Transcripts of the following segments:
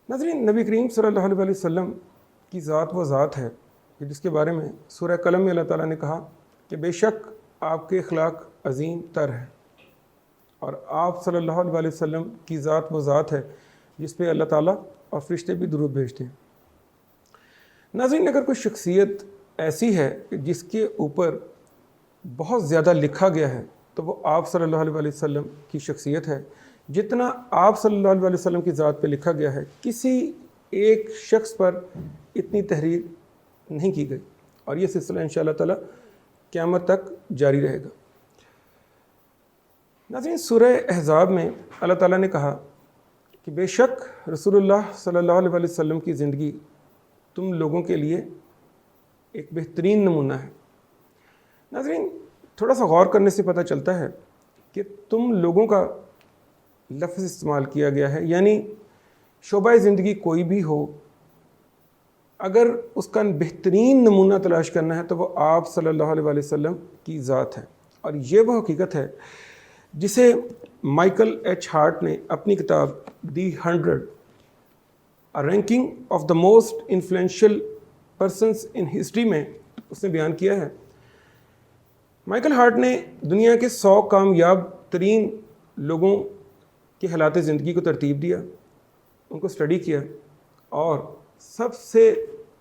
ناظرین، نبی کریم صلی اللہ علیہ وسلم کی ذات وہ ذات ہے کہ جس کے بارے میں سورہ قلم میں اللہ تعالیٰ نے کہا کہ بے شک آپ کے اخلاق عظیم تر ہے، اور آپ صلی اللہ علیہ وسلم کی ذات وہ ذات ہے جس پہ اللہ تعالیٰ اور فرشتے بھی درود بھیجتے ہیں۔ ناظرین، اگر کوئی شخصیت ایسی ہے کہ جس کے اوپر بہت زیادہ لکھا گیا ہے تو وہ آپ صلی اللہ علیہ وسلم کی شخصیت ہے۔ جتنا آپ صلی اللہ علیہ وسلم کی ذات پہ لکھا گیا ہے، کسی ایک شخص پر اتنی تحریر نہیں کی گئی، اور یہ سلسلہ انشاءاللہ تعالی قیامت تک جاری رہے گا۔ ناظرین، سورہ احزاب میں اللہ تعالیٰ نے کہا کہ بے شک رسول اللہ صلی اللہ علیہ وسلم کی زندگی تم لوگوں کے لیے ایک بہترین نمونہ ہے۔ ناظرین، تھوڑا سا غور کرنے سے پتہ چلتا ہے کہ تم لوگوں کا لفظ استعمال کیا گیا ہے، یعنی شعبہ زندگی کوئی بھی ہو، اگر اس کا بہترین نمونہ تلاش کرنا ہے تو وہ آپ صلی اللہ علیہ وسلم کی ذات ہے، اور یہ وہ حقیقت ہے جسے مائیکل ایچ ہارٹ نے اپنی کتاب دی 100 ranking of the most influential persons in history میں اس نے بیان کیا ہے۔ مائیکل ہارٹ نے دنیا کے 100 کامیاب ترین لوگوں کے حالات زندگی کو ترتیب دیا، ان کو اسٹڈی کیا، اور سب سے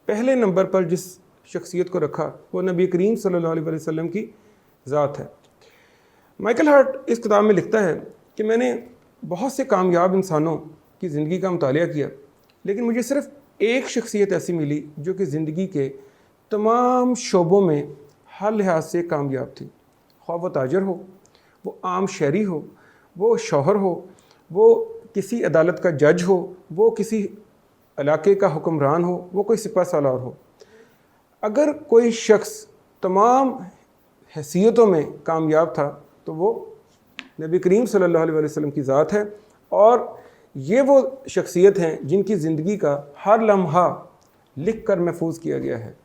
پہلے نمبر پر جس شخصیت کو رکھا وہ نبی کریم صلی اللہ علیہ وسلم کی ذات ہے۔ مائیکل ہارٹ اس کتاب میں لکھتا ہے کہ میں نے بہت سے کامیاب انسانوں کی زندگی کا مطالعہ کیا، لیکن مجھے صرف ایک شخصیت ایسی ملی جو کہ زندگی کے تمام شعبوں میں ہر لحاظ سے کامیاب تھی، خواہ وہ تاجر ہو، وہ عام شہری ہو، وہ شوہر ہو، وہ کسی عدالت کا جج ہو، وہ کسی علاقے کا حکمران ہو، وہ کوئی سپہ سالار ہو۔ اگر کوئی شخص تمام حیثیتوں میں کامیاب تھا تو وہ نبی کریم صلی اللہ علیہ وسلم کی ذات ہے، اور یہ وہ شخصیت ہیں جن کی زندگی کا ہر لمحہ لکھ کر محفوظ کیا گیا ہے۔